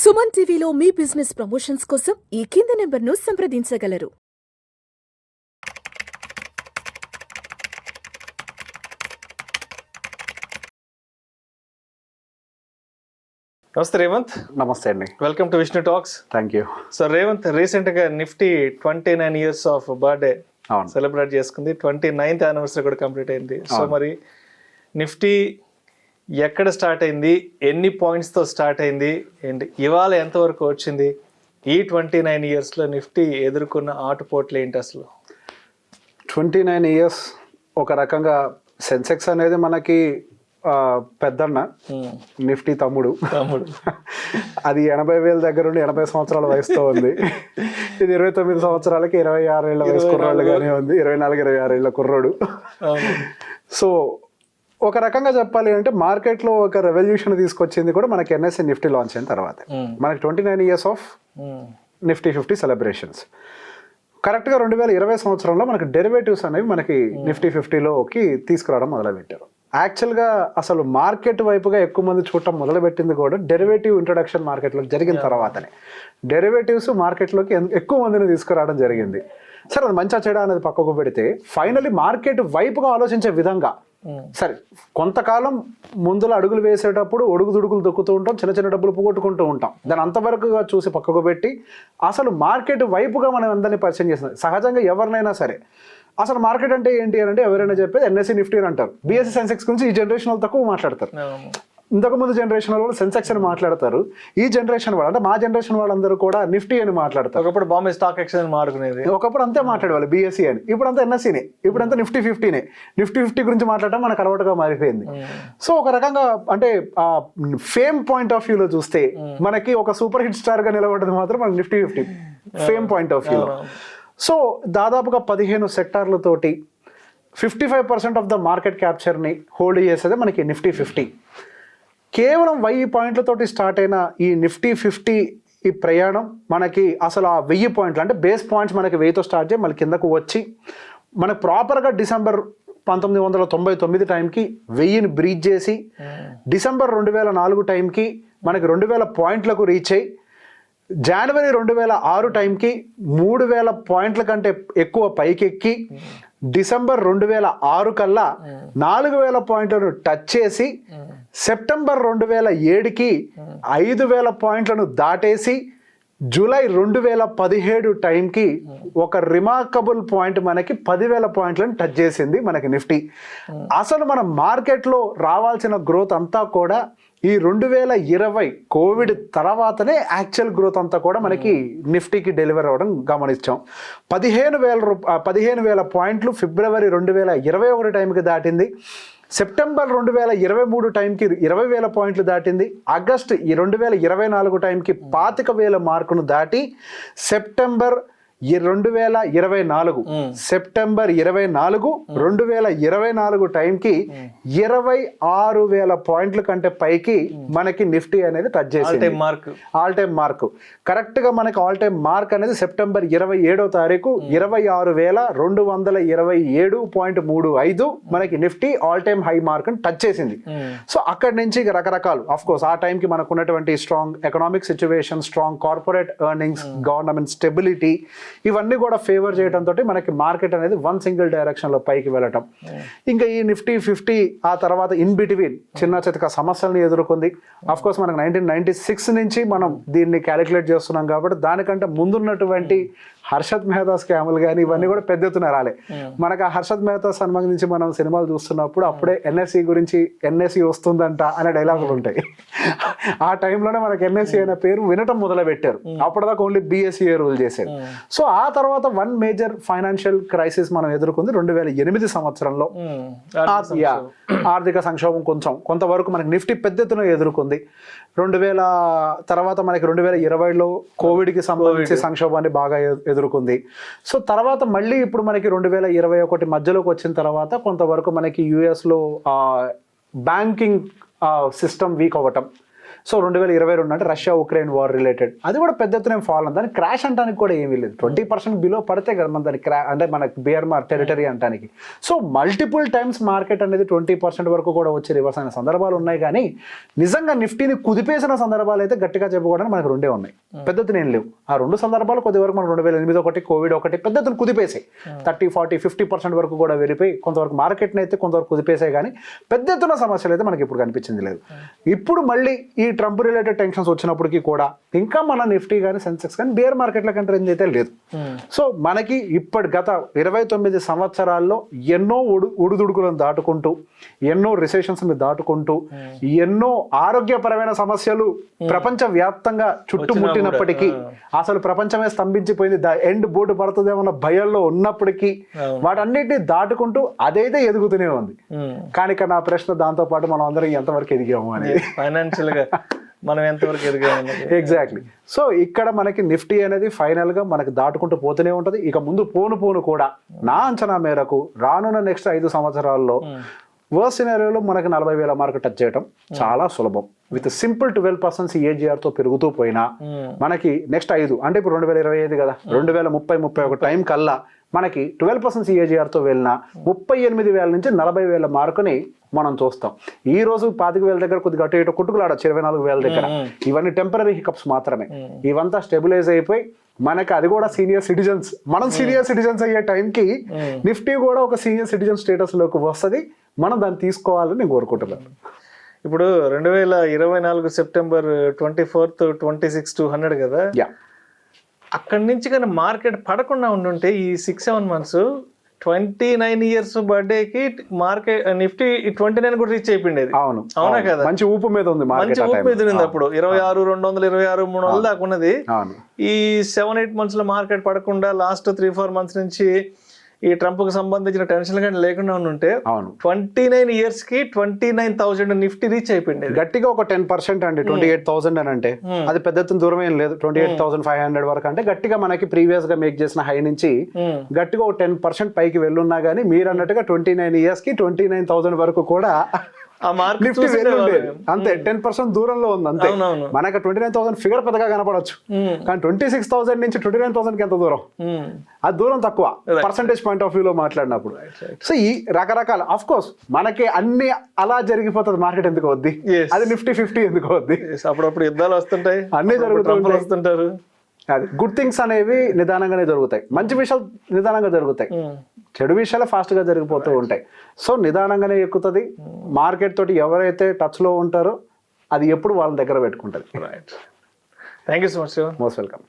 సుమన్ టీవీలో మీ business promotions కోసం ఈ కింది నెంబర్ను సంప్రదించగలరు. నమస్తే రేవంత్. నమస్తే అండి. Welcome to Vishnu talks. Thank you. So Revanth, రీసెంట్గా Nifty 29 years of birthday celebrate చేసుకుంది. 29th anniversary కూడా కంప్లీట్ అయింది. సో మరి నిఫ్టీ ఎక్కడ స్టార్ట్ అయింది, ఎన్ని పాయింట్స్తో స్టార్ట్ అయింది, ఏంటి ఇవాళ ఎంతవరకు వచ్చింది, ఈ 29 yearsలో నిఫ్టీ ఎదుర్కొన్న ఆటుపోట్లు ఏంటి అసలు? 29 years ఒక రకంగా సెన్సెక్స్ అనేది మనకి పెద్దన్న, నిఫ్టీ తమ్ముడు. అది 80,000 దగ్గర నుండి 80 సంవత్సరాల వయసుతో ఉంది. ఇది 29 సంవత్సరాలకి 26 ఏళ్ల వయసు కుర్రాళ్ళుగానే ఉంది. 24-26 ఏళ్ల కుర్రోడు. సో ఒక రకంగా చెప్పాలి అంటే మార్కెట్లో ఒక రెవల్యూషన్ తీసుకొచ్చింది కూడా మనకి ఎన్ఎస్సి నిఫ్టీ లాంచ్ అయిన తర్వాత. మనకి 29 years ఆఫ్ నిఫ్టీ 50 సెలబ్రేషన్స్. కరెక్ట్గా 2020 సంవత్సరంలో మనకి డెరివేటివ్స్ అనేవి మనకి నిఫ్టీ 50లోకి తీసుకురావడం మొదలుపెట్టారు. యాక్చువల్గా అసలు మార్కెట్ వైపుగా ఎక్కువ మంది చూడటం మొదలుపెట్టింది కూడా డెరివేటివ్ ఇంట్రొడక్షన్ మార్కెట్లోకి జరిగిన తర్వాతనే. డెరివేటివ్స్ మార్కెట్లోకి ఎక్కువ మందిని తీసుకురావడం జరిగింది. సరే, అది మంచి చెడ అనేది పక్కకు పెడితే ఫైనల్లీ మార్కెట్ వైపుగా ఆలోచించే విధంగా సరే కొంతకాలం ముందులో అడుగులు వేసేటప్పుడు ఒడుగుదుడుకులు దొక్కుతూ ఉంటాం, చిన్న చిన్న డబ్బులు పోగొట్టుకుంటూ ఉంటాం. దాని అంతవరకుగా చూసి పక్కకు పెట్టి అసలు మార్కెట్ వైపుగా మనం అందరినీ పరిచయం చేస్తుంది. సహజంగా ఎవరినైనా సరే అసలు మార్కెట్ అంటే ఏంటి అని అంటే ఎవరైనా చెప్పేది ఎన్ఎస్సి నిఫ్టీ అని అంటారు. బిఎస్సి సెన్సెక్స్ గురించి ఈ జనరేషన్ వాళ్ళు తక్కువ మాట్లాడతారు. ఇంతకుముందు జనరేషన్ వాళ్ళు సెన్సెక్స్ అని మాట్లాడతారు. ఈ జనరేషన్ వాళ్ళు అంటే మా జనరేషన్ వాళ్ళందరూ కూడా నిఫ్టీ అని మాట్లాడతారు. ఒకప్పుడు బాంబే స్టాక్ ఎక్స్చేంజ్ మాట్లాడుకునేది, ఒకప్పుడు అంతే మాట్లాడేవాళ్ళు బిఎస్సి అని. ఇప్పుడు అంతా ఎన్ఎస్సీనే, ఇప్పుడు అంతా నిఫ్టీ 50నే. నిఫ్టీ 50 గురించి మాట్లాడటం మనకు అలవాటుగా మారిపోయింది. సో ఒక రకంగా అంటే ఫేమ్ పాయింట్ ఆఫ్ వ్యూలో చూస్తే మనకి ఒక సూపర్ హిట్ స్టార్ గా నిలబడ్డది మాత్రం మనకి నిఫ్టీ 50 ఫేమ్ పాయింట్ ఆఫ్ వ్యూలో. సో దాదాపుగా 15 సెక్టార్లతోటి 55% ఆఫ్ ద మార్కెట్ క్యాప్చర్ని హోల్డ్ చేసేది మనకి నిఫ్టీ 50. కేవలం 1000 పాయింట్లతోటి స్టార్ట్ అయిన ఈ నిఫ్టీ 50 ఈ ప్రయాణం మనకి అసలు ఆ 1000 పాయింట్లు అంటే బేస్ పాయింట్స్ మనకి 1000తో స్టార్ట్ చేసి మళ్ళీ కిందకు వచ్చి మనకు ప్రాపర్గా డిసెంబర్ 1999 టైంకి 1000ని బ్రీచ్ చేసి డిసెంబర్ 2004 టైంకి మనకి 2000 పాయింట్లకు రీచ్ అయ్యి జనవరి 2006 టైంకి 3000 పాయింట్ల కంటే ఎక్కువ పైకెక్కి డిసెంబర్ 2006 కల్లా 4000 పాయింట్లను టచ్ చేసి సెప్టెంబర్ 2007కి 5000 పాయింట్లను దాటేసి జూలై 2017 టైంకి ఒక రిమార్కబుల్ పాయింట్ మనకి 10,000 పాయింట్లను టచ్ చేసింది మనకి నిఫ్టీ. అసలు మన మార్కెట్లో రావాల్సిన గ్రోత్ అంతా కూడా ఈ 2020 కోవిడ్ తర్వాతనే యాక్చువల్ గ్రోత్ అంతా కూడా మనకి నిఫ్టీకి డెలివర్ అవ్వడం గమనించాం. 15,000 పాయింట్లు ఫిబ్రవరి 2021 టైంకి దాటింది. సెప్టెంబర్ 2023 టైంకి 20,000 పాయింట్లు దాటింది. ఆగస్ట్ 2024 టైంకి 25,000 మార్కును దాటి సెప్టెంబర్ 2024 సెప్టెంబర్ 24 2024 టైంకి 26,000 పాయింట్ల కంటే పైకి మనకి నిఫ్టీ అనేది టచ్ చేసింది. ఆల్ టైమ్ మార్క్ కరెక్ట్ గా మనకి ఆల్ టైమ్ మార్క్ అనేది సెప్టెంబర్ 27వ తారీఖు 26,227.35 మనకి Nifty all time high mark touch చేసింది. సో అక్కడి నుంచి రకరకాలు ఆఫ్ కోర్స్ ఆ టైంకి మనకు ఉన్నటువంటి strong economic situation, strong corporate earnings, government stability ఇవన్నీ కూడా ఫేవర్ చేయడంతో మనకి మార్కెట్ అనేది వన్ సింగిల్ డైరెక్షన్ లో పైకి వెళ్ళటం. ఇంకా ఈ నిఫ్టీ 50 ఆ తర్వాత ఇన్ బిట్వీన్ చిన్న చితక సమస్యలను ఎదుర్కొంది. ఆఫ్ కోర్స్ మనకు 1996 నుంచి మనం దీన్ని క్యాలిక్యులేట్ చేస్తున్నాం కాబట్టి దానికంటే ముందున్నటువంటి హర్షద్ మెహతా స్కాములు కానీ ఇవన్నీ కూడా పెద్ద ఎత్తున రాలే. మనకు ఆ హర్షద్ మెహతా సంబంధించి మనం సినిమాలు చూస్తున్నప్పుడు అప్పుడే ఎన్ఎస్సి గురించి ఎన్ఎస్సి వస్తుందంట అనే డైలాగులు ఉంటాయి. ఆ టైంలోనే మనకు ఎన్ఎస్సి అనే పేరు వినటం మొదలు పెట్టారు. అప్పటిదాకా ఓన్లీ బిఎస్సి రూల్ చేశారు. సో ఆ తర్వాత వన్ మేజర్ ఫైనాన్షియల్ క్రైసిస్ మనం ఎదుర్కొంది 2008 సంవత్సరంలో. ఆర్థిక సంక్షోభం కొంతవరకు మనకి నిఫ్టీ పెద్ద ఎత్తున ఎదుర్కొంది. 2000 తర్వాత మనకి 2020లో కోవిడ్కి సంబంధించి సంక్షోభాన్ని బాగా ఎదుర్కొంది. సో తర్వాత మళ్ళీ ఇప్పుడు మనకి 2021 మధ్యలోకి వచ్చిన తర్వాత కొంతవరకు మనకి యుఎస్లో బ్యాంకింగ్ సిస్టమ్ వీక్ అవ్వటం, సో 2022 అంటే రష్యా ఉక్రెయిన్ వార్ రిలేటెడ్ అది కూడా పెద్ద ఎత్తున ఫాల్ దాన్ని క్రాష్ అంటానికి కూడా ఏమీ లేదు. 20% బిలో పడితే కదా మన దాన్ని అంటే మనకి బియర్ టెరిటరీ అంటానికి. సో మల్టిపుల్ టైమ్స్ మార్కెట్ అనేది 20% వరకు కూడా వచ్చి రివర్స్ అయిన సందర్భాలు ఉన్నాయి. కానీ నిజంగా నిఫ్టీని కుదిపేసిన సందర్భాలు అయితే గట్టిగా చెప్పుకోవడానికి మనకు రెండే ఉన్నాయి, పెద్ద ఎత్తున ఏం లేవు. ఆ 2 సందర్భాలు కొద్ది వరకు మనం 2008 ఒకటి, కోవిడ్ ఒకటి పెద్ద ఎత్తున కుదిపేసాయి. 30, 40, 50% వరకు కూడా వెళ్ళిపోయి కొంతవరకు మార్కెట్ని అయితే కొంతవరకు కుదిపేసాయి. కానీ పెద్ద ఎత్తున సమస్యలు అయితే మనకి ఇప్పుడు కనిపించింది లేదు. ఇప్పుడు మళ్ళీ ఈ ట్రంప్ రిలేటెడ్ టెన్షన్స్ వచ్చినప్పటికీ కూడా ఇంకా మన నిఫ్టీ కానీ సెన్సెక్స్ కానీ బేర్ మార్కెట్ల కంటే అయితే లేదు. సో మనకి ఇప్పటి గత 29 సంవత్సరాల్లో ఎన్నో ఒడుదుడుకులను దాటుకుంటూ, ఎన్నో రిసెషన్స్ ని దాటుకుంటూ, ఎన్నో ఆరోగ్యపరమైన సమస్యలు ప్రపంచ వ్యాప్తంగా చుట్టుముట్టినప్పటికీ, అసలు ప్రపంచమే స్తంభించిపోయింది, ఎండ్ బోర్డు పడుతుందేమన్న భయాల్లో ఉన్నప్పటికీ వాటన్నిటిని దాటుకుంటూ అదైతే ఎదుగుతూనే ఉంది. కానీ నా ప్రశ్న దాంతో పాటు మనం అందరం ఎంతవరకు ఎదిగాము అనేది, ఫైనాన్షియల్ గా మనం ఎంతవరకు ఎదిగాము. ఎగ్జాక్ట్లీ. సో ఇక్కడ మనకి నిఫ్టీ అనేది ఫైనల్ గా మనకి దాటుకుంటూ పోతూనే ఉంటది. ఇక ముందు పోను కూడా నా అంచనా మేరకు రానున్న నెక్స్ట్ 5 సంవత్సరాల్లో వర్స్ట్ సినారియోలో మనకి 40,000 మార్కెట్ టచ్ చేయడం చాలా సులభం. విత్ సింపుల్ 12% CAGR తో పెరుగుతూ పోయినా మనకి నెక్స్ట్ 5 అంటే ఇప్పుడు 2025 కదా, 2030-31 టైం కల్లా మనకి 12% CAGR తో వెళ్ళిన 38,000 నుంచి 40,000 మార్కుని మనం చూస్తాం. ఈ రోజు 25,000 దగ్గర కొద్దిగా అటు ఇటు కొట్టుకులాడచ్చు, 24,000 దగ్గర. ఇవన్నీ టెంపరీ హికప్స్ మాత్రమే. ఇవంతా స్టెబిలైజ్ అయిపోయి మనకి అది కూడా సీనియర్ సిటిజన్స్, మనం సీనియర్ సిటిజన్స్ అయ్యే టైంకి నిఫ్టీ కూడా ఒక సీనియర్ సిటిజన్ స్టేటస్ లోకి వస్తుంది. మనం దాన్ని తీసుకోవాలని నేను కోరుకుంటున్నాను. ఇప్పుడు 2024 సెప్టెంబర్ 24th 26 to 100 కదా, అక్కడి నుంచి కానీ మార్కెట్ పడకుండా ఉండుంటే ఈ 6-7 months 29 years బర్త్డేకి మార్కెట్ నిఫ్టీ 29 కూడా రీచ్ అయిపోయింది. అవునా కదా, మంచి ఊపు మీద ఉంది, మంచి ఊపు మీద ఉంది. అప్పుడు 26,226, 300 దాకా ఉన్నది. ఈ 7-8 months లో మార్కెట్ పడకుండా లాస్ట్ 3-4 months నుంచి ఈ ట్రంప్ కు సంబంధించిన టెన్షన్ కానీ లేకుండా ఉంటే 29 years కి 29,000 నిఫ్టీ రీచ్ అయిపోయింది. గట్టిగా ఒక 10% అండి, 28,000 అని అంటే అది పెద్ద ఎత్తున దూరం ఏం లేదు. 28,500 వరకు అంటే గట్టిగా మనకి ప్రీవియస్ గా మేక్ చేసిన హై నుంచి గట్టిగా ఒక 10% పైకి వెళ్ళున్నా గానీ మీరు అన్నట్టుగా 29 years కి 29,000 వరకు కూడా నిఫ్టీ వెళ్ళుండేది. అంతే 10% దూరంలో ఉంది అంతే. మనకి 29,000 ఫిగర్ పెద్దగా కనపడవచ్చు, కానీ 26,000 నుంచి 29,000 కి ఎంత దూరం, అది దూరం తక్కువ పర్సంటేజ్ పాయింట్ ఆఫ్ వ్యూలో మాట్లాడినప్పుడు. సో ఈ రకరకాల ఆఫ్ కోర్స్ మనకి అన్ని అలా జరిగిపోతుంది. మార్కెట్ ఎందుకు వద్ది, అది నిఫ్టీ 50 ఎందుకు వద్ది, అప్పుడప్పుడు యుద్ధాలు వస్తుంటాయి, అన్ని జరుగుతుంటారు. అది గుడ్ థింగ్స్ అనేవి నిదానంగానే జరుగుతాయి, మంచి విషయాలు నిదానంగా జరుగుతాయి, చెడు విషయాలు ఫాస్ట్ గా జరిగిపోతూ ఉంటాయి. సో నిదానంగానే ఎక్కుతుంది. మార్కెట్ తోటి ఎవరైతే టచ్ లో ఉంటారో అది ఎప్పుడు వాళ్ళ దగ్గర పెట్టుకుంటది. Thank you so much. Most welcome.